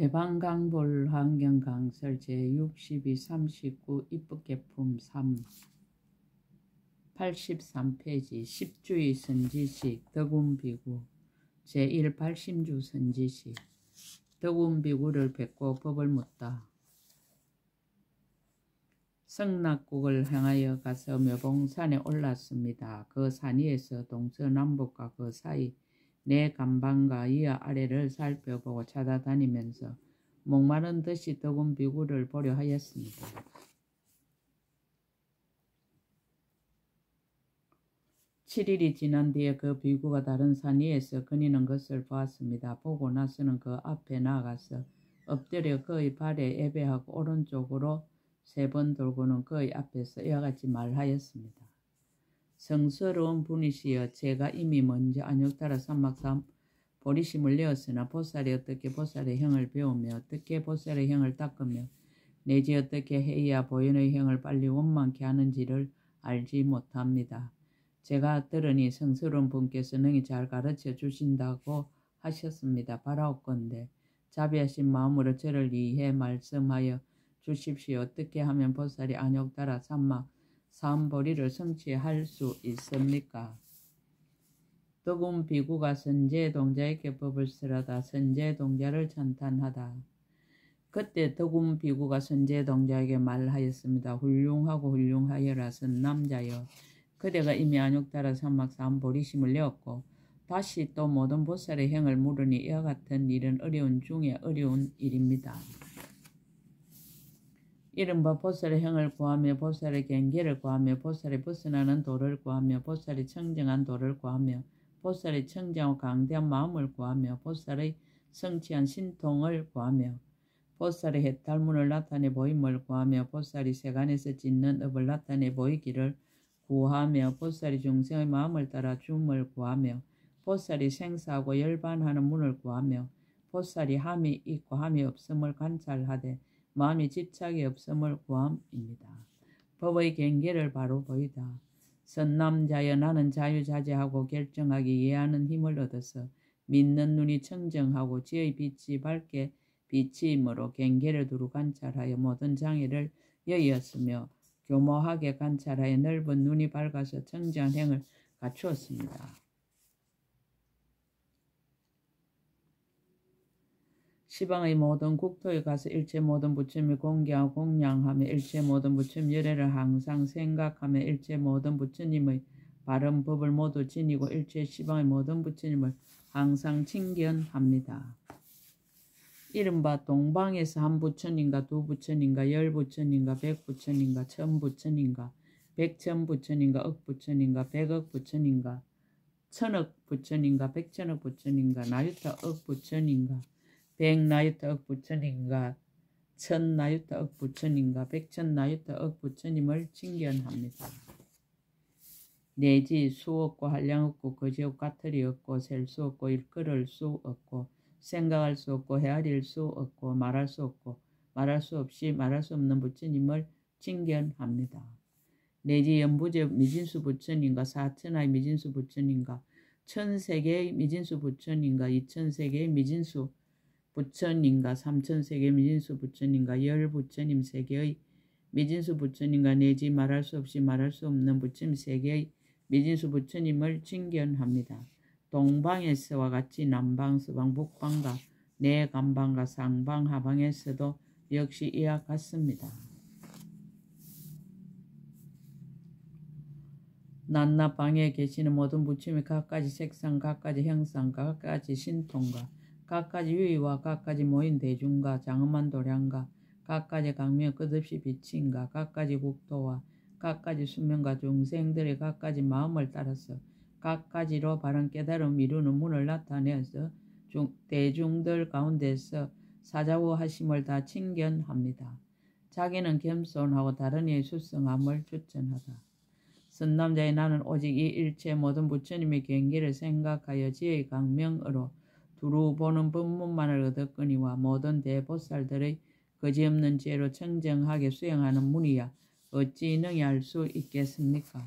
대방강볼 환경강설 제62 39 입법개품 3 83페이지 10주의 선지식 덕운비구 제1 발심주 선지식 덕운비구를 뵙고 법을 묻다. 성락국을 향하여 가서 묘봉산에 올랐습니다. 그 산 위에서 동서남북과 그 사이 내 간방과 위아 아래를 살펴보고 찾아다니면서 목마른 듯이 덕운비구를 보려 하였습니다. (7일이) 지난 뒤에 그 비구가 다른 산 위에서 거니는 것을 보았습니다. 보고 나서는 그 앞에 나아가서 엎드려 그의 발에 예배하고 오른쪽으로 3번 돌고는 그의 앞에서 이와 같이 말하였습니다. 성스러운 분이시여, 제가 이미 먼저 안욕따라 삼막삼 보리심을 내었으나 보살이 어떻게 보살의 형을 배우며 어떻게 보살의 형을 닦으며 내지 어떻게 해야 보현의 형을 빨리 원만케 하는지를 알지 못합니다. 제가 들으니 성스러운 분께서 능히 잘 가르쳐 주신다고 하셨습니다. 바라옵건대 자비하신 마음으로 저를 이해 말씀하여 주십시오. 어떻게 하면 보살이 안욕따라 삼막 삼보리를 성취할 수 있습니까? 덕운비구가 선제동자에게 법을 쓰라다. 선제동자를 찬탄하다. 그때 덕운비구가 선제동자에게 말하였습니다. 훌륭하고 훌륭하여라 선남자여, 그대가 이미 안욕따라 삼막 삼보리심을 내었고 다시 또 모든 보살의 형을 물으니 이와 같은 일은 어려운 중에 어려운 일입니다. 이른바 보살의 형을 구하며 보살의 경계를 구하며 보살이 벗어나는 도를 구하며 보살이 청정한 도를 구하며 보살이 청정하고 강대한 마음을 구하며 보살의 성취한 신통을 구하며 보살의 해탈문을 나타내 보임을 구하며 보살이 세간에서 짓는 업을 나타내 보이기를 구하며 보살이 중생의 마음을 따라 줌을 구하며 보살이 생사하고 열반하는 문을 구하며 보살이 함이 있고 함이 없음을 관찰하되 마음이 집착이 없음을 구함입니다. 법의 경계를 바로 보이다. 선남자여, 나는 자유자재하고 결정하기 이해하는 힘을 얻어서 믿는 눈이 청정하고 지의 빛이 밝게 비치므로 경계를 두루 관찰하여 모든 장애를 여의었으며 교모하게 관찰하여 넓은 눈이 밝아서 청정한 행을 갖추었습니다. 시방의 모든 국토에 가서 일체 모든 부처님을 공경하고 공양하며 일체 모든 부처님 열애를 항상 생각하며 일체 모든 부처님의 바른 법을 모두 지니고 일체 시방의 모든 부처님을 항상 칭견합니다. 이른바 동방에서 한 부처님과 두 부처님과 10부처님과 100부처님과 1000부처님과 100,000부처님과 억부처님과 100억 부처님과 1000억 부처님과 100,000억 부처님과 나유타억 부처님과 100나유타억 부처님과 1000나유타억 부처님과 100,000나유타억 부처님을 칭견합니다. 내지 수 없고 한량 없고 거지 없고 까투리 없고 셀 수 없고 일컬을 수 없고 생각할 수 없고 헤아릴 수 없고 말할 수 없고 말할 수 없이 말할 수 없는 부처님을 칭견합니다. 내지 연부제 미진수 부처님과 4천하의 미진수 부처님과 1000세계의 미진수 부처님과 2000세계의 미진수 부처님과 3000세계의 미진수 부처님과 10부처님 세계의 미진수 부처님과 내지 말할 수 없이 말할 수 없는 부처님 세계의 미진수 부처님을 칭견합니다. 동방에서와 같이 남방, 서방, 북방과 내간방과 상방, 하방에서도 역시 이와 같습니다. 낮나방에 계시는 모든 부처님의 각가지 색상, 각가지 형상, 각가지 신통과 각가지 유의와 각가지 모인 대중과 장엄한 도량과 각가지 강명 끝없이 비친가 각가지 국토와 각가지 수명과 중생들의 각가지 마음을 따라서 각가지로 바른 깨달음 이루는 문을 나타내어서 대중들 가운데서 사자우하심을 다 칭견합니다. 자기는 겸손하고 다른 이의 수성함을 추천하다. 선남자의 나는 오직 이 일체 모든 부처님의 경계를 생각하여 지의 강명으로 두루 보는 법문만을 얻었거니와 모든 대보살들의 거지없는 지혜로 청정하게 수행하는 문이야 어찌 능히 알 수 있겠습니까?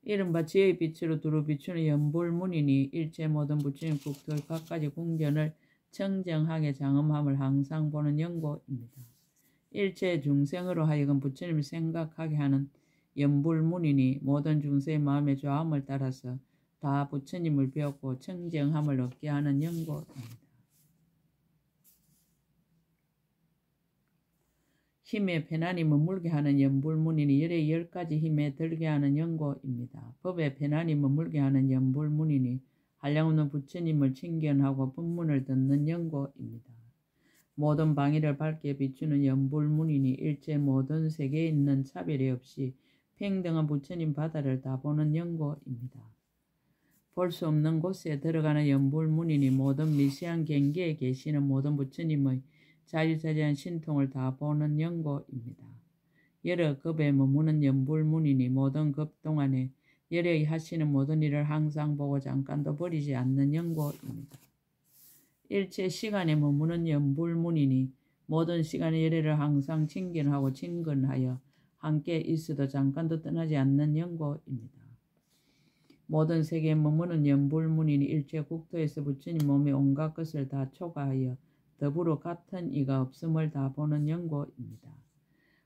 이른바 지혜의 빛으로 두루 비추는 연불문이니 일체 모든 부처님 국토의 각가지 궁전을 청정하게 장엄함을 항상 보는 연고입니다. 일체 중생으로 하여금 부처님을 생각하게 하는 연불문이니 모든 중생의 마음의 조함을 따라서 다 부처님을 배웠고 청정함을 얻게 하는 연고입니다. 힘에 편안히 머물게 하는 연불문이니 열의 10가지 힘에 들게 하는 연고입니다. 법에 편안히 머물게 하는 연불문이니 한량없는 부처님을 칭견하고 법문을 듣는 연고입니다. 모든 방위를 밝게 비추는 연불문이니 일체 모든 세계에 있는 차별이 없이 평등한 부처님 바다를 다 보는 연고입니다. 볼 수 없는 곳에 들어가는 연불문이니 모든 미세한 경계에 계시는 모든 부처님의 자유자재한 신통을 다 보는 연고입니다. 여러 급에 머무는 연불문이니 모든 급 동안에 여러이 하시는 모든 일을 항상 보고 잠깐도 버리지 않는 연고입니다. 일체 시간에 머무는 연불문이니 모든 시간의 여러를 항상 칭견하고 친근하여 함께 있어도 잠깐도 떠나지 않는 연고입니다. 모든 세계에 머무는 연불문이니 일체 국토에서 부처님 몸의 온갖 것을 다 초과하여 더불어 같은 이가 없음을 다 보는 연고입니다.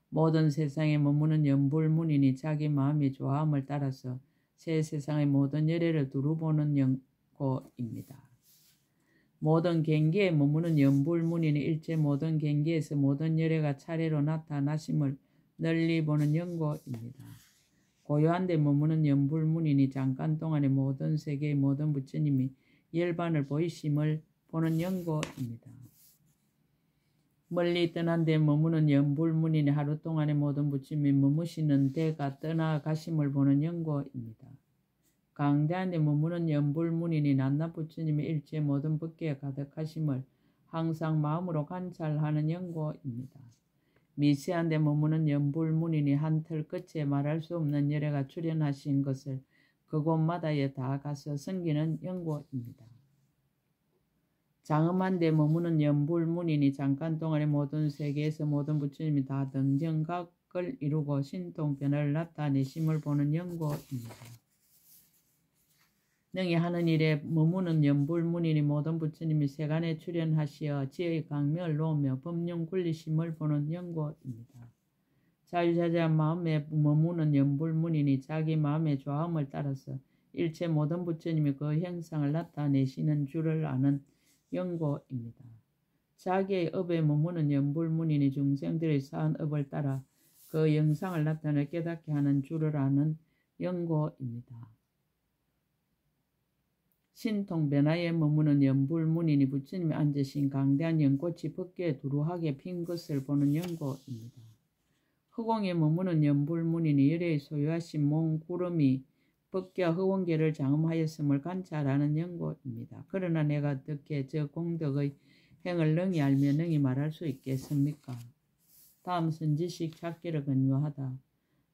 모든 세상에 머무는 연불문이니 자기 마음이 좋아함을 따라서 새 세상의 모든 열애를 두루 보는 연고입니다. 모든 경계에 머무는 연불문이니 일체 모든 경계에서 모든 열애가 차례로 나타나심을 널리 보는 연고입니다. 고요한 데 머무는 연불문이니 잠깐 동안에 모든 세계의 모든 부처님이 열반을 보이심을 보는 연고입니다. 멀리 떠난 데 머무는 연불문이니 하루 동안에 모든 부처님이 머무시는 데가 떠나가심을 보는 연고입니다. 강대한 데 머무는 연불문이니 낱낱 부처님의 일체 모든 법계에 가득하심을 항상 마음으로 관찰하는 연고입니다. 미세한 데 머무는 연불문이니 한 틀 끝에 말할 수 없는 열애가 출현하신 것을 그곳마다에 다 가서 섬기는 연고입니다. 장엄한 데 머무는 연불문이니 잠깐 동안에 모든 세계에서 모든 부처님이 다 등정각을 이루고 신통 변화를 나타내심을 보는 연고입니다. 능히 하는 일에 머무는 연불문이니 모든 부처님이 세간에 출현하시어 지의 강명을 놓으며 법륜 굴리심을 보는 연고입니다. 자유자재한 마음에 머무는 연불문이니 자기 마음의 조함을 따라서 일체 모든 부처님이 그 형상을 나타내시는 줄을 아는 연고입니다. 자기의 업에 머무는 연불문이니 중생들의 사한 업을 따라 그 영상을 나타내 깨닫게 하는 줄을 아는 연고입니다. 신통 변화에 머무는 연불문이니 부처님이 앉으신 강대한 연꽃이 법계에 두루하게 핀 것을 보는 연고입니다. 허공에 머무는 연불문이니 열애의 소유하신 몸 구름이 법계와 허공계를 장엄하였음을 관찰하는 연고입니다. 그러나 내가 어떻게 저 공덕의 행을 능히 알며 능히 말할 수 있겠습니까? 다음 선지식 찾기를 권유하다.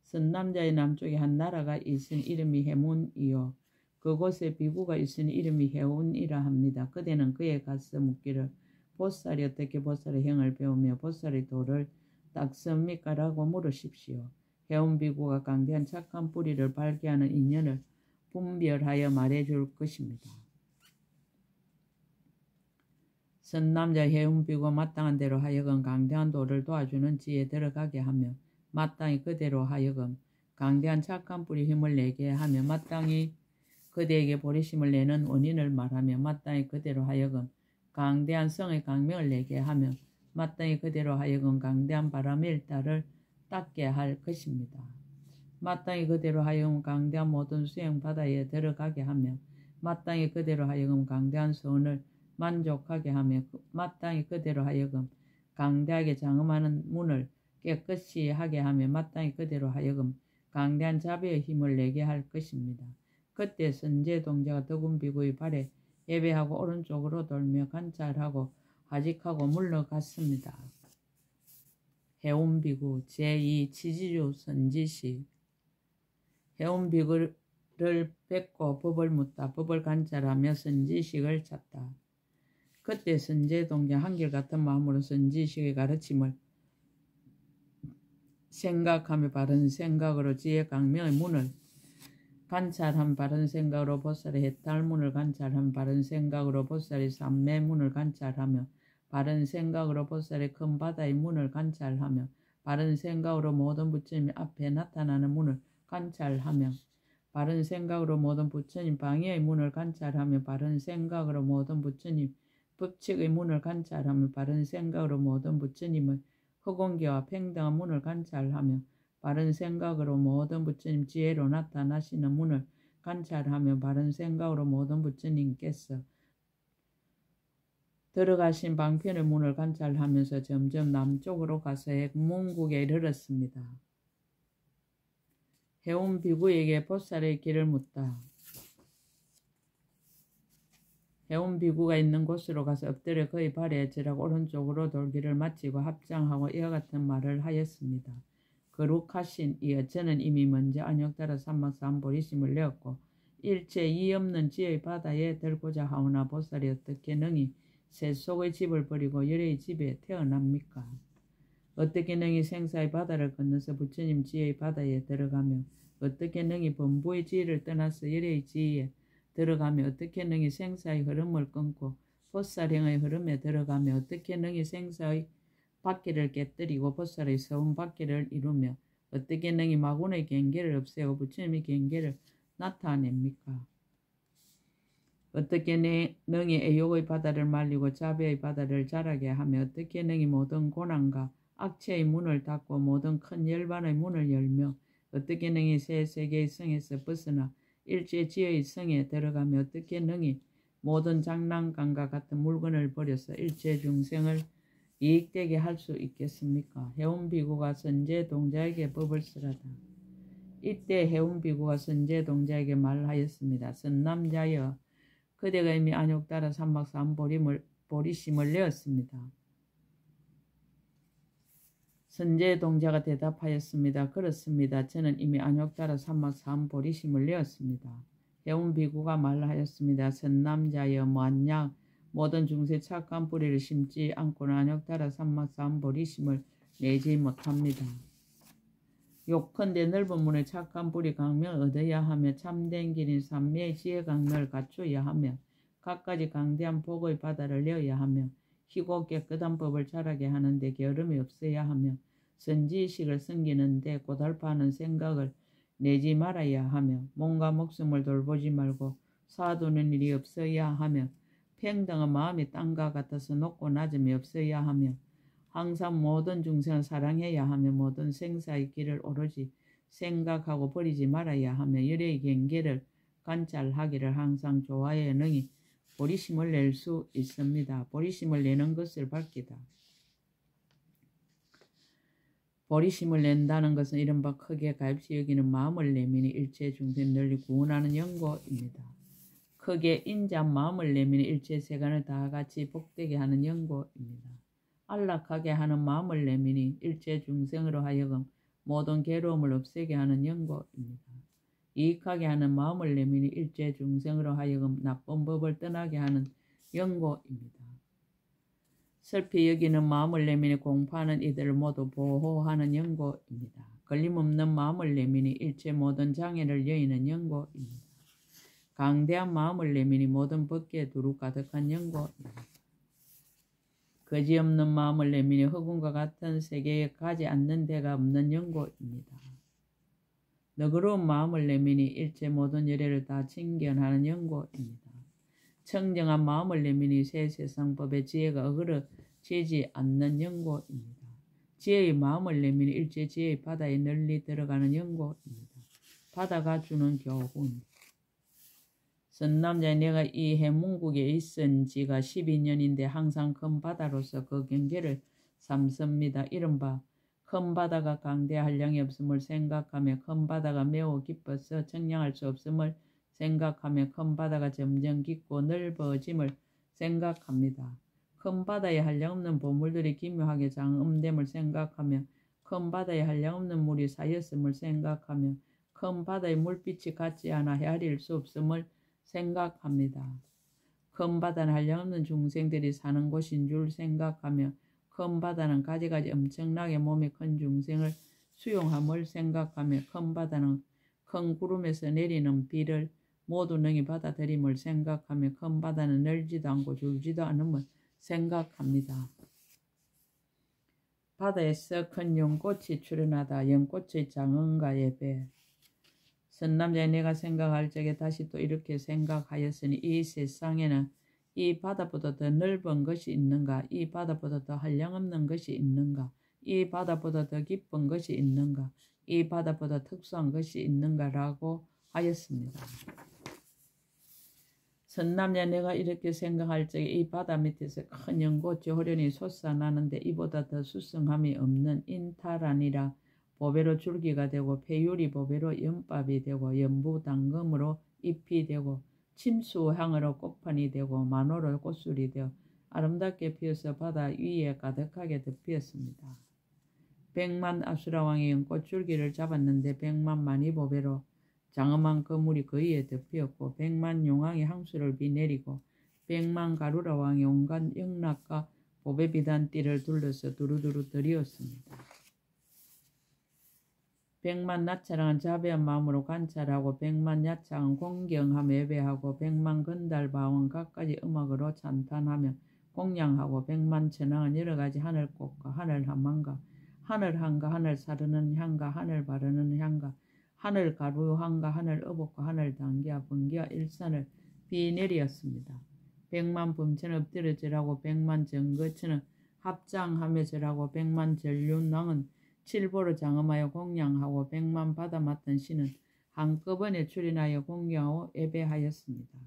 선남자의 남쪽에 한 나라가 있으니 이름이 해문이요 그곳에 비구가 있으니 이름이 해운이라 합니다. 그대는 그에 가서 묻기를 보살이 어떻게 보살의 행을 배우며 보살의 도를 닦습니까? 라고 물으십시오. 해운 비구가 강대한 착한 뿌리를 발견하는 인연을 분별하여 말해줄 것입니다. 선남자 해운 비구가 마땅한 대로 하여금 강대한 도를 도와주는 지에 들어가게 하며 마땅히 그대로 하여금 강대한 착한 뿌리 힘을 내게 하며 마땅히 그대에게 보리심을 내는 원인을 말하며 마땅히 그대로 하여금 강대한 성의 강명을 내게 하며 마땅히 그대로 하여금 강대한 바람의 일달을 닦게 할 것입니다. 마땅히 그대로 하여금 강대한 모든 수행 바다에 들어가게 하며 마땅히 그대로 하여금 강대한 소원을 만족하게 하며 마땅히 그대로 하여금 강대하게 장엄하는 문을 깨끗이 하게 하며 마땅히 그대로 하여금 강대한 자비의 힘을 내게 할 것입니다. 그때 선제 동자가 덕운 비구의 발에 예배하고 오른쪽으로 돌며 관찰하고 하직하고 물러갔습니다. 해운 비구 제2 치지주 선지식 해운 비구를 뵙고 법을 묻다. 법을 관찰하며 선지식을 찾다. 그때 선제 동자 한결같은 마음으로 선지식의 가르침을 생각하며 바른 생각으로 지혜 강명의 문을 관찰한 바른 생각으로 보살의 해탈문을 관찰한 바른 생각으로 보살의 삼매문을 관찰하며 바른 생각으로 보살의 큰 바다의 문을 관찰하며 바른 생각으로 모든 부처님 앞에 나타나는 문을 관찰하며 바른 생각으로 모든 부처님 방해의 문을 관찰하며 바른 생각으로 모든 부처님 법칙의 문을 관찰하며 바른 생각으로 모든 부처님의 허공계와 평등한 문을 관찰하며 바른 생각으로 모든 부처님 지혜로 나타나시는 문을 관찰하며 바른 생각으로 모든 부처님께서 들어가신 방편의 문을 관찰하면서 점점 남쪽으로 가서 핵문국에 이르렀습니다. 해운 비구에게 보살의 길을 묻다. 해운 비구가 있는 곳으로 가서 엎드려 그의 발에 절하고 오른쪽으로 돌기를 마치고 합장하고 이와 같은 말을 하였습니다. 거룩하신 이여, 저는 이미 먼저 안욕따라 삼막삼보리심을 내었고 일체 이 없는 지의 바다에 들고자 하오나 보살이 어떻게 능히 세속의 집을 버리고 열의 집에 태어납니까? 어떻게 능히 생사의 바다를 건너서 부처님 지의 바다에 들어가며 어떻게 능히 범부의 지혜를 떠나서 열의 지혜에 들어가며 어떻게 능히 생사의 흐름을 끊고 보살행의 흐름에 들어가며 어떻게 능히 생사의 바퀴를 깨뜨리고 보살의 서운 바퀴를 이루며 어떻게 능히 마군의 경계를 없애고 부처님의 경계를 나타냅니까? 어떻게 능히 애욕의 바다를 말리고 자비의 바다를 자라게 하며 어떻게 능히 모든 고난과 악체의 문을 닫고 모든 큰 열반의 문을 열며 어떻게 능히 새 세계의 성에서 벗어나 일체 지의 성에 들어가며 어떻게 능히 모든 장난감과 같은 물건을 버려서 일체 중생을 이익되게 할 수 있겠습니까? 해운비구가 선제동자에게 법을 쓰라다. 이때 해운비구가 선제동자에게 말하였습니다. 선남자여, 그대가 이미 안욕따라 삼막삼보리심을 내었습니다. 선제동자가 대답하였습니다. 그렇습니다. 저는 이미 안욕따라 삼막삼보리심을 내었습니다. 해운비구가 말하였습니다. 선남자여, 만약 모든 중세 착한 뿌리를 심지 않고는 안욕따라 삼막삼보리심을 내지 못합니다. 욕컨대 넓은 문에 착한 뿌리 강명을 얻어야 하며 참된 길인 삼매의 지혜 강명을 갖추어야 하며 갖가지 강대한 복의 바다를 내어야 하며 희고 깨끗한 법을 자라게 하는데 게으름이 없어야 하며 선지의식을 섬기는데 고달파하는 생각을 내지 말아야 하며 몸과 목숨을 돌보지 말고 사두는 일이 없어야 하며 평등한 마음이 땅과 같아서 높고 낮음이 없어야 하며 항상 모든 중생을 사랑해야 하며 모든 생사의 길을 오로지 생각하고 버리지 말아야 하며 열의 경계를 관찰하기를 항상 좋아해 능히 보리심을 낼 수 있습니다. 보리심을 내는 것을 밝히다. 보리심을 낸다는 것은 이른바 크게 가입시 여기는 마음을 내미니 일체 중생 널리 구원하는 연고입니다. 크게 인자한 마음을 내미니 일체 세간을 다 같이 복되게 하는 연고입니다. 안락하게 하는 마음을 내미니 일체 중생으로 하여금 모든 괴로움을 없애게 하는 연고입니다. 이익하게 하는 마음을 내미니 일체 중생으로 하여금 나쁜 법을 떠나게 하는 연고입니다. 슬피 여기는 마음을 내미니 공부하는 이들을 모두 보호하는 연고입니다. 걸림없는 마음을 내미니 일체 모든 장애를 여의는 연고입니다. 강대한 마음을 내미니 모든 법계에 두루 가득한 연고입니다. 거지없는 마음을 내미니 흑운과 같은 세계에 가지 않는 데가 없는 연고입니다. 너그러운 마음을 내미니 일체 모든 열애를 다 칭견하는 연고입니다. 청정한 마음을 내미니 새 세상법의 지혜가 어그러지지 않는 연고입니다. 지혜의 마음을 내미니 일체 지혜의 바다에 널리 들어가는 연고입니다. 바다가 주는 교훈. 선남자의 내가 이 해문국에 있은 지가 12년인데 항상 큰 바다로서 그 경계를 삼습니다. 이른바 큰 바다가 강대 한량이 없음을 생각하며 큰 바다가 매우 깊어서 청량할 수 없음을 생각하며 큰 바다가 점점 깊고 넓어짐을 생각합니다. 큰 바다에 한량없는 보물들이 기묘하게 장엄됨을 생각하며 큰 바다에 한량없는 물이 쌓였음을 생각하며 큰 바다의 물빛이 같지 않아 헤아릴 수 없음을 생각합니다. 큰 바다는 한량없는 중생들이 사는 곳인 줄 생각하며 큰 바다는 가지가지 엄청나게 몸이 큰 중생을 수용함을 생각하며 큰 큰 구름에서 내리는 비를 모두 능히 받아들임을 생각하며 큰 바다는 늘지도 않고 줄지도 않음을 생각합니다. 바다에서 큰 연꽃이 출현하다. 연꽃의 장엄과 예배. 선남자의 내가 생각할 적에 다시 또 이렇게 생각하였으니 이 세상에는 이 바다보다 더 넓은 것이 있는가? 이 바다보다 더 한량없는 것이 있는가? 이 바다보다 더 깊은 것이 있는가? 이 바다보다 특수한 것이 있는가라고 하였습니다. 선남자 내가 이렇게 생각할 적에 이 바다 밑에서 큰 연꽃이 호련히 솟아나는데 이보다 더 수성함이 없는 인타라니라. 보배로 줄기가 되고 폐유리 보배로 연밥이 되고 연부 당금으로 잎이 되고 침수향으로 꽃판이 되고 만호로 꽃술이 되어 아름답게 피어서 바다 위에 가득하게 덮였습니다. 100만 아수라왕이 연꽃 줄기를 잡았는데 100만 만이보배로 장엄한 그물이 그 위에 덮였고 100만 용왕이 항수를 비내리고 100만 가루라왕이 온갖 영락과 보배비단 띠를 둘러서 두루두루 들이었습니다. 100만 나차랑은 자비한 마음으로 관찰하고 100만 야창은 공경하며 예배하고 100만 건달바왕은 갖가지 음악으로 찬탄하며 공양하고 100만 천왕은 여러가지 하늘꽃과 하늘한만과 하늘한가 하늘 사르는 향과 하늘 바르는 향과 하늘 가루향과 하늘 어복과 하늘 단기와 번기와 일산을 비내리었습니다. 100만 범천은 엎드려 절하고 100만 정거천은 합장하며 절하고 100만 전륜왕은 칠보로 장엄하여 공양하고 100만 바다 맡은 신은 한꺼번에 출인하여 공경하고 예배하였습니다.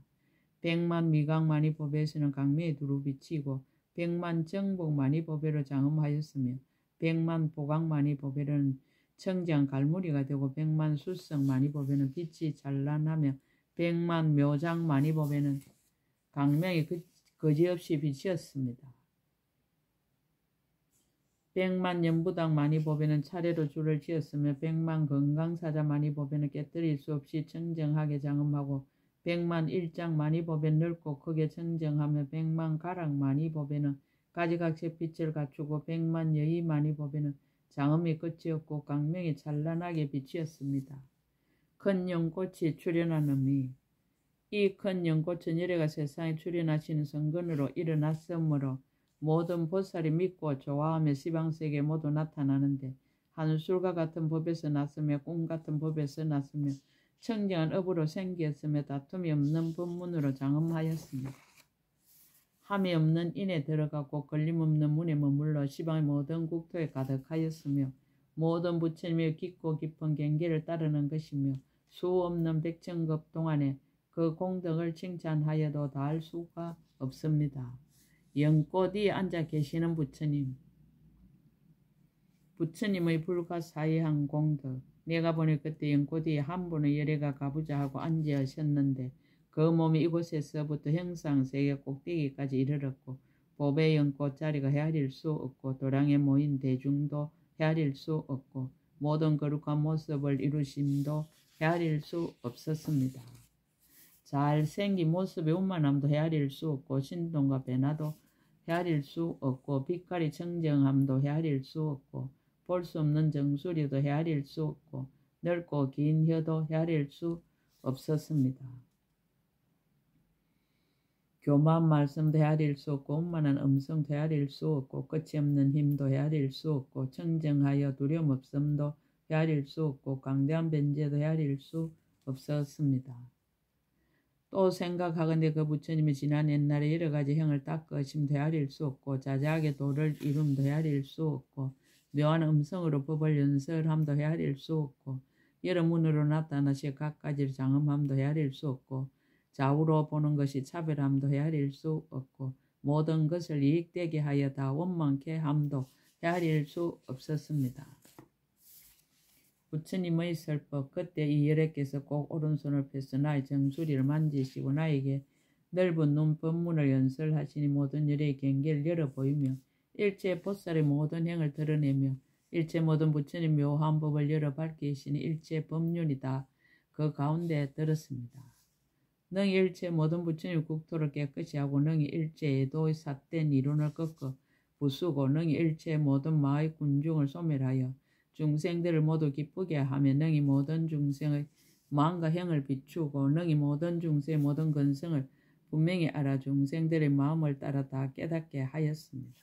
100만 미강만이 보배에서는 강매에 두루 비치고 100만 정복만이 보배로 장엄하였으며 100만 보강만이 보배로는 청정 갈무리가 되고 100만 수성만이 보배는 빛이 찬란하며 100만 묘장만이 보배는 강명이 거지없이 비치었습니다. 100만 연부당 많이 보배는 차례로 줄을 지었으며 100만 건강사자 많이 보배는 깨뜨릴 수 없이 청정하게 장엄하고 100만 일장 많이 보배는 넓고 크게 청정하며 100만 가락 많이 보배는 가지각색 빛을 갖추고 100만 여의 많이 보배는 장엄이 끝이 없고 강명이 찬란하게 비치었습니다. 큰 연꽃이 출현하느니 이 큰 연꽃은 열애가 세상에 출현하시는 성근으로 일어났으므로 모든 보살이 믿고 좋아하며 시방세계에 모두 나타나는데 한술과 같은 법에서 났으며 꿈 같은 법에서 났으며 청정한 업으로 생기었으며 다툼이 없는 법문으로 장엄하였습니다. 함이 없는 인에 들어가고 걸림없는 문에 머물러 시방의 모든 국토에 가득하였으며 모든 부처님의 깊고 깊은 경계를 따르는 것이며 수 없는 백천급 동안에 그 공덕을 칭찬하여도 다할 수가 없습니다. 연꽃이 앉아 계시는 부처님, 부처님의 불가사의한 공덕. 내가 보니 그때 연꽃이 한 분의 열애가 가보자 하고 앉으셨는데 그 몸이 이곳에서부터 형상세계 꼭대기까지 이르렀고 보배 연꽃 자리가 헤아릴 수 없고 도량에 모인 대중도 헤아릴 수 없고 모든 거룩한 모습을 이루심도 헤아릴 수 없었습니다. 잘생긴 모습의 운만함도 헤아릴 수 없고 신동과 변화도 헤아릴 수 없고 빛깔이 청정함도 헤아릴 수 없고 볼 수 없는 정수리도 헤아릴 수 없고 넓고 긴 혀도 헤아릴 수 없었습니다. 교만 말씀도 헤아릴 수 없고 음만한 음성도 헤아릴 수 없고 끝이 없는 힘도 헤아릴 수 없고 청정하여 두려움 없음도 헤아릴 수 없고 강대한 변제도 헤아릴 수 없었습니다. 또 생각하건대 그 부처님이 지난 옛날에 여러 가지 형을 닦으심도 헤아릴 수 없고 자자하게 도를 이룸도 헤아릴 수 없고 묘한 음성으로 법을 연설함도 헤아릴 수 없고 여러 문으로 나타나시 각가지 장엄함도 헤아릴 수 없고 좌우로 보는 것이 차별함도 헤아릴 수 없고 모든 것을 이익되게 하여 다 원망케 함도 헤아릴 수 없었습니다. 부처님의 설법. 그때 이 열애께서 꼭 오른손을 펴서 나의 정수리를 만지시고 나에게 넓은 눈 법문을 연설하시니 모든 열애의 경계를 열어 보이며 일체 보살의 모든 행을 드러내며 일체 모든 부처님 묘한 법을 열어 밝히시니 일체 법륜이 다 그 가운데 들었습니다. 능히 일체 모든 부처님 국토를 깨끗이 하고 능히 일체 애도의 삿된 이론을 꺾어 부수고 능히 일체 모든 마의 군중을 소멸하여 중생들을 모두 기쁘게 하며 능히 모든 중생의 마음과 행을 비추고 능히 모든 중세의 모든 근성을 분명히 알아 중생들의 마음을 따라 다 깨닫게 하였습니다.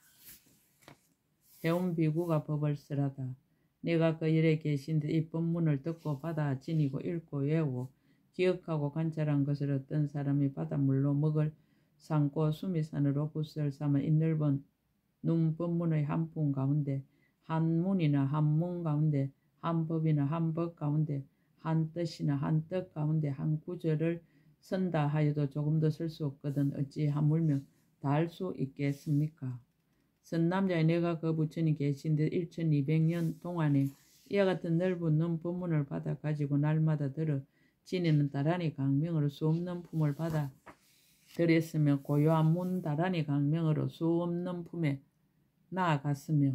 해온 비구가 법을 쓰라다. 내가 그 일에 계신 듯 이 법문을 듣고 받아 지니고 읽고 외우고 기억하고 관찰한 것을 어떤 사람이 바닷물로 먹을 삼고 수미산으로 붓을 삼아 이 넓은 눈 법문의 한 품 가운데 한 문이나 한 문 가운데 한 법이나 한 법 가운데 한 뜻이나 한 뜻 가운데 한 구절을 선다 하여도 조금도 쓸 수 없거든 어찌 하물며 다 할 수 있겠습니까? 선남자의 내가 그 부처님 계신 듯 1200년 동안에 이와 같은 넓은 눈 법문을 받아 가지고 날마다 들어 지니는 다란히 강명으로 수없는 품을 받아 들였으며 고요한 문 다란히 강명으로 수없는 품에 나아갔으며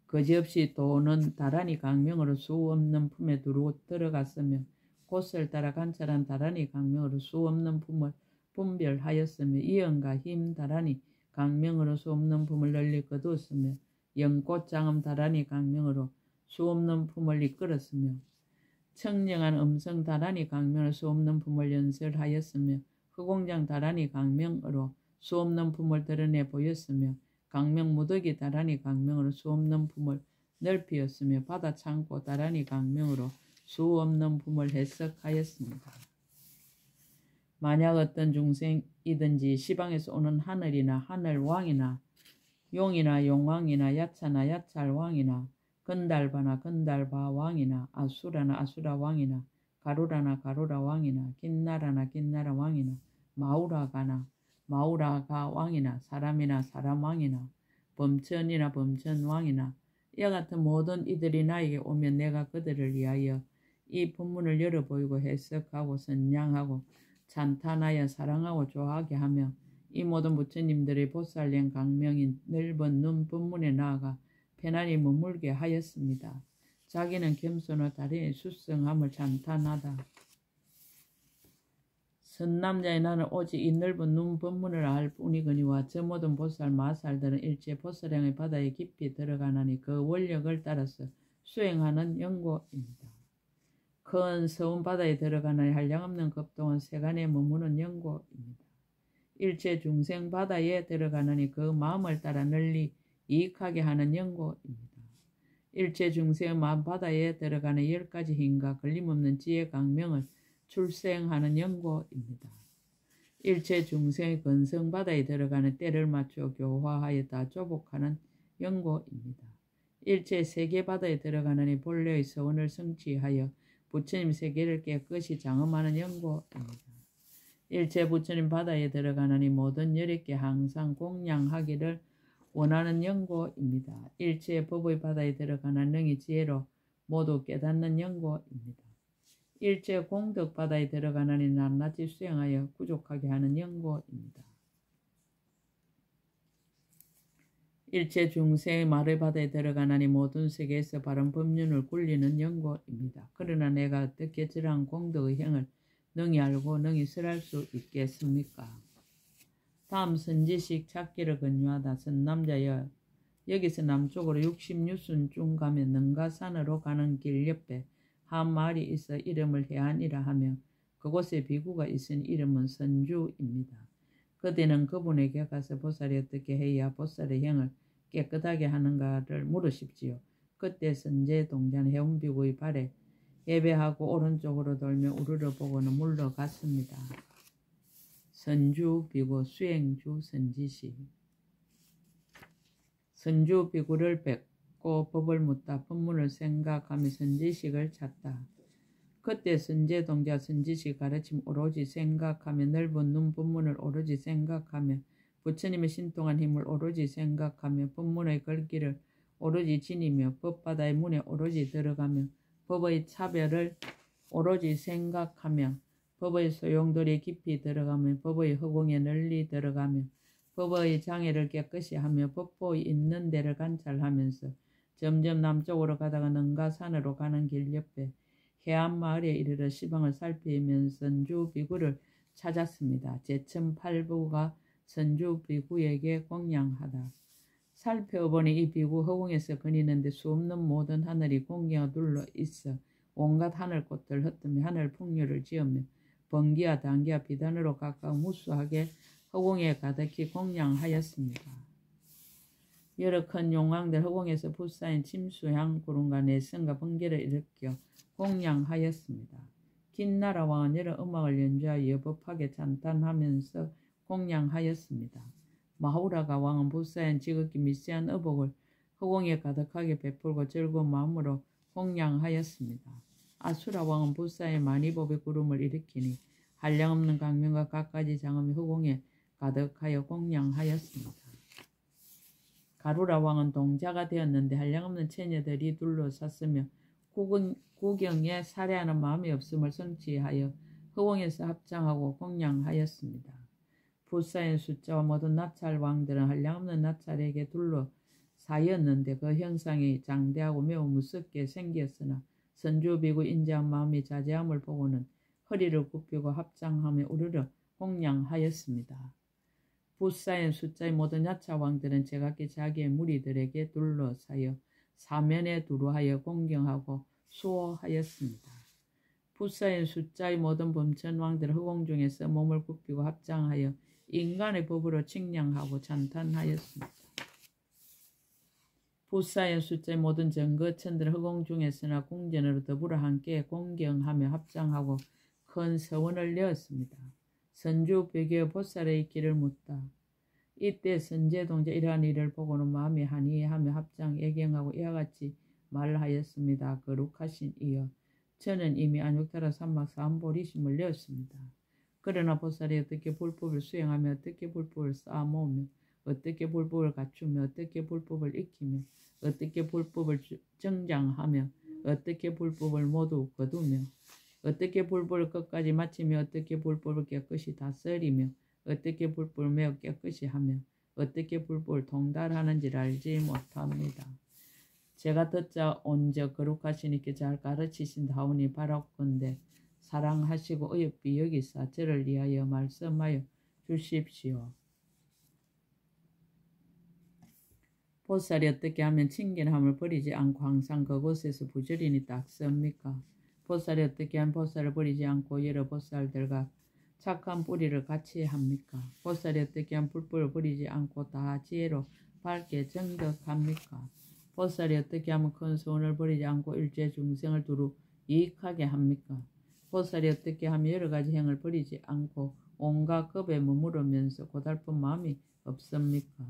거지없이 도는 다란히 강명으로 수없는 품에 들어갔으며 곳을 따라 관찰한 다란히 강명으로 수없는 품을 분별하였으며 이언과 힘 다란히 강명으로 수없는 품을 널리 거두었으며 연꽃장음 다란히 강명으로 수없는 품을 이끌었으며 청정한 음성 다란히 강명으로 수없는 품을 연설하였으며 허공장 다란히 강명으로 수없는 품을 드러내 보였으며 강명 무더기 다란히 강명으로 수없는 품을 넓히었으며 바다 창고 다란히 강명으로 수없는 품을 해석하였습니다. 만약 어떤 중생이든지 시방에서 오는 하늘이나 하늘왕이나 용이나 용왕이나 야차나 야찰왕이나 건달바나 건달바왕이나 아수라나 아수라왕이나 가루라나 가루라왕이나 긴나라나 긴나라왕이나 마우라가나 마우라가왕이나 사람이나 사람왕이나 범천이나 범천왕이나 이와 같은 모든 이들이 나에게 오면 내가 그들을 위하여 이 법문을 열어 보이고 해석하고 선양하고 찬탄하여 사랑하고 좋아하게 하며 이 모든 부처님들의 보살령 강명인 넓은 눈 법문에 나아가 편안히 머물게 하였습니다. 자기는 겸손의 달인의 수성함을 찬탄하다. 선남자의 나는 오직 이 넓은 눈 법문을 알 뿐이거니와 저 모든 보살 마살들은 일체 보살량의 바다에 깊이 들어가나니 그 원력을 따라서 수행하는 연고입니다. 큰 서운 바다에 들어가나니 한량없는 급동은 세간에 머무는 연고입니다. 일체 중생 바다에 들어가나니 그 마음을 따라 널리 이익하게 하는 연고입니다. 일체 중생의 마음 바다에 들어가는 10가지 힘과 걸림없는 지혜 강명을 출생하는 연고입니다. 일체 중생의 근성 바다에 들어가는 때를 맞추어 교화하여 다 조복하는 연고입니다. 일체 세계 바다에 들어가는 본래의 서원을 성취하여 부처님 세계를 깨끗이 장엄하는 연고입니다. 일체 부처님 바다에 들어가는 모든 열애께 항상 공양하기를 원하는 연고입니다. 일체 법의 바다에 들어가는 능히 지혜로 모두 깨닫는 연고입니다. 일체 공덕 바다에 들어가느니 낱낱이 수행하여 구족하게 하는 연고입니다. 일체 중생의 말의 바다에 들어가느니 모든 세계에서 바른 법륜을 굴리는 연고입니다. 그러나 내가 어떻게 저러한 공덕의 행을 능히 알고 능히 설할 수 있겠습니까? 다음 선지식 찾기를 권유하다. 선남자여 여기서 남쪽으로 66순쯤 가면 능가산으로 가는 길 옆에 한 마을이 있어 이름을 해안이라 하며 그곳에 비구가 있으니 이름은 선주입니다. 그대는 그분에게 가서 보살이 어떻게 해야 보살의 행을 깨끗하게 하는가를 물으십시오. 그때 선제 동자는 해온 비구의 발에 예배하고 오른쪽으로 돌며 우르르 보고는 물러갔습니다. 선주 비구 수행주 선지식. 선주 비구를 뵙고 법을 묻다 법문을 생각하며 선지식을 찾다. 그때 선제 동자 선지식 가르침 오로지 생각하며 넓은 눈 법문을 오로지 생각하며 부처님의 신통한 힘을 오로지 생각하며 법문의 글귀를 오로지 지니며 법바다의 문에 오로지 들어가며 법의 차별을 오로지 생각하며 법의 소용돌이에 깊이 들어가며 법의 허공에 널리 들어가며 법의 장애를 깨끗이 하며 법보의 있는 데를 관찰하면서 점점 남쪽으로 가다가 능가산으로 가는 길 옆에 해안마을에 이르러 시방을 살피면서 선주 비구를 찾았습니다. 제천팔부가 선주 비구에게 공양하다. 살펴보니 이 비구 허공에서 거니는데 수없는 모든 하늘이 공기가 둘러 있어 온갖 하늘꽃들 흩으며 하늘 풍류를 지으며 번기와 단기와 비단으로 각각 무수하게 허공에 가득히 공양하였습니다. 여러 큰 용왕들 허공에서 붓사인 침수향 구름과 내성과 번개를 일으켜 공양하였습니다. 긴나라 왕은 여러 음악을 연주하여 법하게 찬탄하면서 공양하였습니다. 마후라가 왕은 붓사인 지극히 미세한 의복을 허공에 가득하게 베풀고 즐거운 마음으로 공양하였습니다. 아수라 왕은 붓사인 만이법의 구름을 일으키니 한량없는 강명과 갖가지 장엄이 허공에 가득하여 공양하였습니다. 가루라 왕은 동자가 되었는데 한량없는 처녀들이 둘러쌌으며 구경에 살해하는 마음이 없음을 성취하여 허공에서 합장하고 공양하였습니다. 붓사인 숫자와 모든 나찰 왕들은 한량없는 나찰에게 둘러싸였는데 그 형상이 장대하고 매우 무섭게 생겼으나 선주비구 인자한 마음이 자제함을 보고는 허리를 굽히고 합장하며 우르르 공양하였습니다. 붓사인 숫자의 모든 야차 왕들은 제각기 자기의 무리들에게 둘러싸여 사면에 두루하여 공경하고 수호하였습니다. 붓사인 숫자의 모든 범천 왕들은 허공 중에서 몸을 굽히고 합장하여 인간의 법으로 칭량하고 찬탄하였습니다. 붓사인 숫자의 모든 정거천들은 허공 중에서나 궁전으로 더불어 함께 공경하며 합장하고 큰 서원을 내었습니다. 선주 벽에 보살의 길을 묻다. 이때 선제동자 이러한 일을 보고는 마음이 한이하며 합장 애경하고 이와 같이 말하였습니다. 거룩하신 이여, 저는 이미 안욕타라 산막 사암보리심을 내었습니다. 그러나 보살이 어떻게 불법을 수행하며 어떻게 불법을 쌓아모으며 어떻게 불법을 갖추며 어떻게 불법을 익히며 어떻게 불법을 정장하며 어떻게 불법을 모두 거두며 어떻게 불법을 끝까지 마치며 어떻게 불법을 깨끗이 다스리며 어떻게 불법을 매우 깨끗이 하며 어떻게 불법을 통달하는지를 알지 못합니다. 제가 듣자 온저 거룩하시니께 잘 가르치신다오니 바라건대 사랑하시고 의협비 여기사 저를 위하여 말씀하여 주십시오. 보살이 어떻게 하면 친근함을 버리지 않고 항상 그곳에서 부지런히 닦습니까? 보살이 어떻게 하면 보살을 버리지 않고 여러 보살들과 착한 뿌리를 같이 합니까? 보살이 어떻게 하면 불법을 버리지 않고 다 지혜로 밝게 정덕합니까? 보살이 어떻게 하면 큰 소원을 버리지 않고 일체 중생을 두루 이익하게 합니까? 보살이 어떻게 하면 여러 가지 행을 버리지 않고 온갖 겁에 머무르면서 고달픈 마음이 없습니까?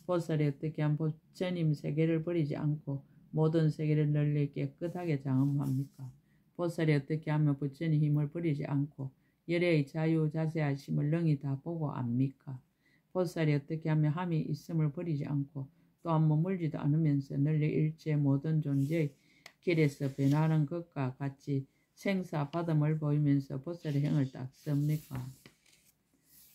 보살이 어떻게 하면 부처님 세계를 버리지 않고 모든 세계를 널리 깨끗하게 장엄합니까? 보살이 어떻게 하면 부처님 힘을 버리지 않고 열애의 자유자세하심을 능히 다 보고 압니까? 보살이 어떻게 하면 함이 있음을 버리지 않고 또한 머물지도 않으면서 널리 일체 모든 존재의 길에서 변하는 것과 같이 생사받음을 보이면서 보살의 행을 닦습니까?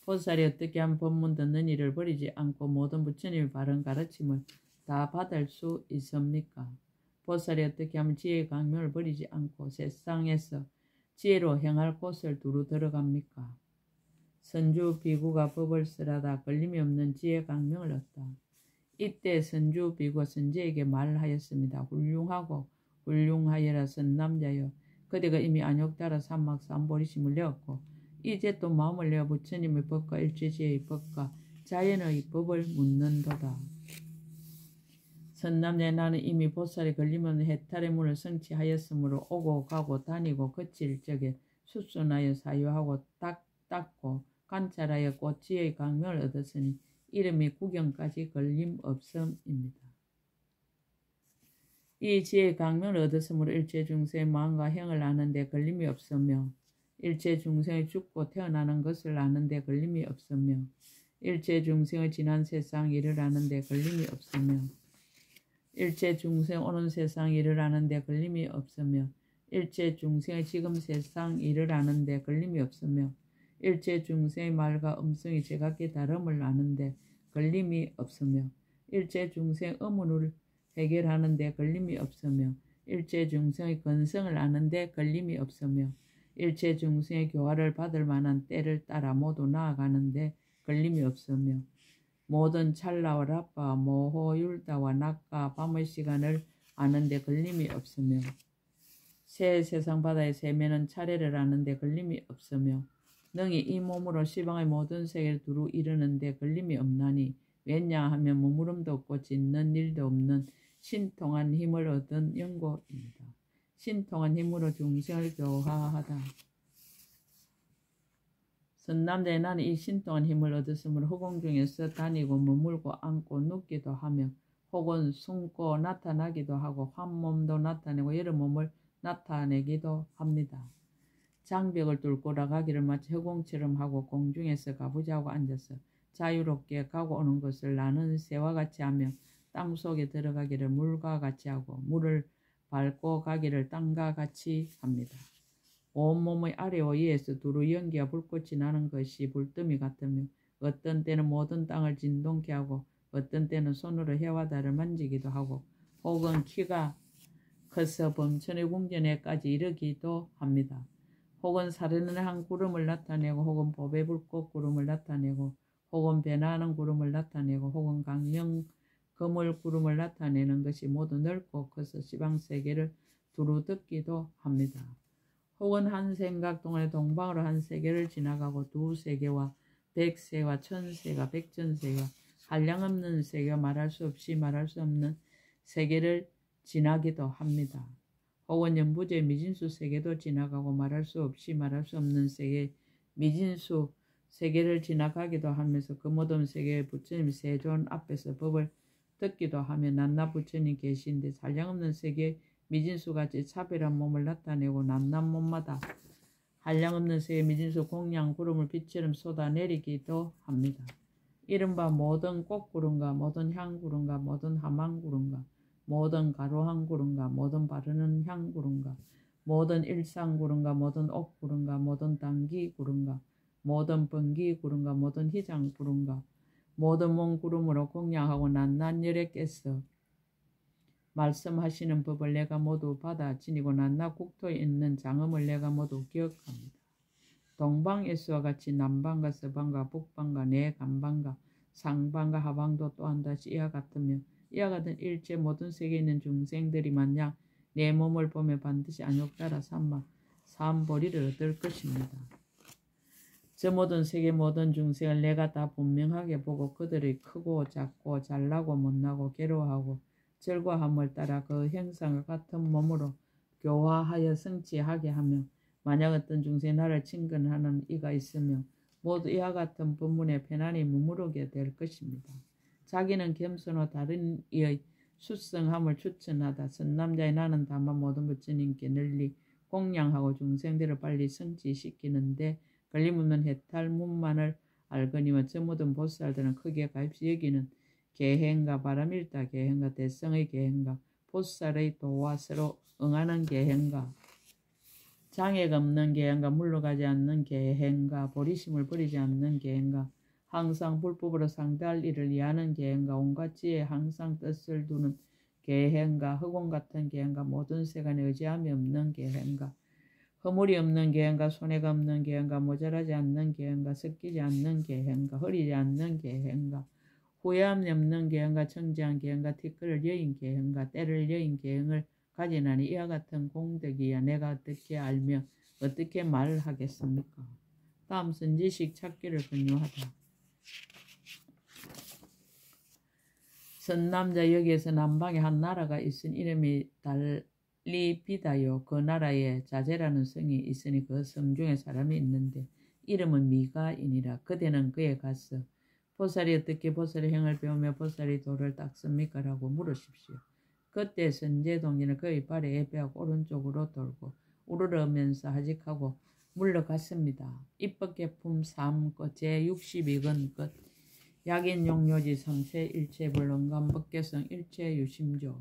보살이 어떻게 하면 법문 듣는 일을 버리지 않고 모든 부처님의 바른 가르침을 다 받을 수 있습니까? 보살이 어떻게 하면 지혜의 강명을 버리지 않고 세상에서 지혜로 행할 곳을 두루 들어갑니까? 선주 비구가 법을 쓰라다 걸림이 없는 지혜 강명을 얻다. 이때 선주 비구가 선제에게 말하였습니다. 훌륭하고 훌륭하여라 선남자여, 그대가 이미 안욕따라 산막 삼보리심을 내었고 이제 또 마음을 내어 부처님의 법과 일체지혜의 법과 자연의 법을 묻는도다. 선남자여, 나는 이미 보살이 걸림없는 해탈의 문을 성취하였으므로 오고 가고 다니고 거칠 적에 수순하여 사유하고 닦고 관찰하여 곧 지혜의 강명을 얻었으니 이름이 구경까지 걸림없음입니다. 이 지혜의 강명을 얻었으므로 일체 중생의 마음과 행을 아는데 걸림이 없으며 일체 중생의 죽고 태어나는 것을 아는데 걸림이 없으며 일체 중생의 지난 세상 일을 아는데 걸림이 없으며 일체 중생 오는 세상 일을 아는데 걸림이 없으며 일체 중생의 지금 세상 일을 아는데 걸림이 없으며 일체 중생의 말과 음성이 제각기 다름을 아는데 걸림이 없으며 일체 중생의 의문을 해결하는데 걸림이 없으며 일체 중생의 근성을 아는데 걸림이 없으며 일체 중생의 교화를 받을 만한 때를 따라 모두 나아가는데 걸림이 없으며 모든 찰나와 라빠, 모호, 율다와 낮과 밤의 시간을 아는데 걸림이 없으며 새 세상 바다의 세면은 차례를 하는데 걸림이 없으며 능히 이 몸으로 시방의 모든 세계를 두루 이르는데 걸림이 없나니 왜냐하면 머무름도 없고 짓는 일도 없는 신통한 힘을 얻은 연고입니다. 신통한 힘으로 중생을 교화하다. 선남자의 나는 이 신통한 힘을 얻었으므로 허공 중에서 다니고 머물고 앉고 눕기도 하며 혹은 숨고 나타나기도 하고 환몸도 나타내고 여러 몸을 나타내기도 합니다. 장벽을 뚫고 나가기를 마치 허공처럼 하고 공중에서 가부좌하고 앉아서 자유롭게 가고 오는 것을 나는 새와 같이 하며 땅속에 들어가기를 물과 같이 하고 물을 밟고 가기를 땅과 같이 합니다. 온몸의 아래와 위에서 두루 연기와 불꽃이 나는 것이 불더미 같으며 어떤 때는 모든 땅을 진동케 하고 어떤 때는 손으로 해와 달을 만지기도 하고 혹은 키가 커서 범천의 궁전에까지 이르기도 합니다. 혹은 사르는 한 구름을 나타내고 혹은 보배 불꽃 구름을 나타내고 혹은 배나는 구름을 나타내고 혹은 강명 그물 구름을 나타내는 것이 모두 넓고 커서 시방세계를 두루 덮기도 합니다. 혹은 한 생각 동안에 동방으로 한 세계를 지나가고 두 세계와 백세와 천세가 백천세가 한량없는 세계와 말할 수 없이 말할 수 없는 세계를 지나기도 합니다. 혹은 연부제 미진수 세계도 지나가고 말할 수 없이 말할 수 없는 세계 미진수 세계를 지나가기도 하면서 그 모든 세계의 부처님 세존 앞에서 법을 듣기도 하며 낱낱 부처님 계신데 한량없는 세계 미진수같이 차별한 몸을 나타내고 낱낱 몸마다 한량없는 세계 미진수 공양 구름을 빛처럼 쏟아내리기도 합니다. 이른바 모든 꽃구름과 모든 향구름과 모든 하만구름과 모든 가로한 구름과 모든 바르는 향구름과 모든 일상구름과 모든 옥구름과 모든 단기구름과 모든 번기구름과 모든 희장구름과 모든 몸구름으로 공양하고 낱낱 열에 깨서 말씀하시는 법을 내가 모두 받아 지니고 낱낱 국토에 있는 장엄을 내가 모두 기억합니다. 동방에서와 같이 남방과 서방과 북방과 내간방과 상방과 하방도 또한 다시 이와 같으며 이와 같은 일체 모든 세계에 있는 중생들이 만약 내 몸을 보며 반드시 안욕따라 삼아 삼보리를 얻을 것입니다. 저 모든 세계 모든 중생을 내가 다 분명하게 보고 그들의 크고 작고 잘나고 못나고 괴로워하고 절과함을 따라 그 형상과 같은 몸으로 교화하여 성취하게 하며 만약 어떤 중생이 나를 친근하는 이가 있으며 모두 이와 같은 법문에 편안히 머무르게 될 것입니다. 자기는 겸손하고 다른 이의 수성함을 추천하다 선남자의 나는 다만 모든 부처님께 널리 공양하고 중생들을 빨리 성취시키는데 걸림없는 해탈문만을 알거니와 저 모든 보살들은 크게 가입시 여기는 계행과 바람일다 계행과 대성의 계행과 보살의 도와 서로 응하는 계행과 장애가 없는 계행과 물러가지 않는 계행과 보리심을 버리지 않는 계행과 항상 불법으로 상대할 일을 이해하는 계행과 온갖 지혜에 항상 뜻을 두는 계행과 허공 같은 계행과 모든 세간에 의지함이 없는 계행과 허물이 없는 계행과 손해가 없는 계행과 모자라지 않는 계행과 섞이지 않는 계행과 흐리지 않는 계행과 후회함이 없는 계행과 청지한 계행과 티끌을 여인 계행과 때를 여인 계행을 가지나니 이와 같은 공덕이야 내가 어떻게 알며 어떻게 말하겠습니까? 다음 선지식 찾기를 권유하다. 선남자 여기에서 남방에 한 나라가 있으니 이름이 달리비다요. 그 나라에 자제라는 성이 있으니 그 성 중에 사람이 있는데 이름은 미가이니라. 그대는 그에 가서 보살이 어떻게 보살의 행을 배우며 보살이 도를 닦습니까? 라고 물으십시오. 그때 선제동지는 그의 발에 예배하고 오른쪽으로 돌고 우러러면서 하직하고 물러갔습니다. 입법계품 3끝 제62권 끝 약인용료지 3세 일체불능감 법계성 일체유심조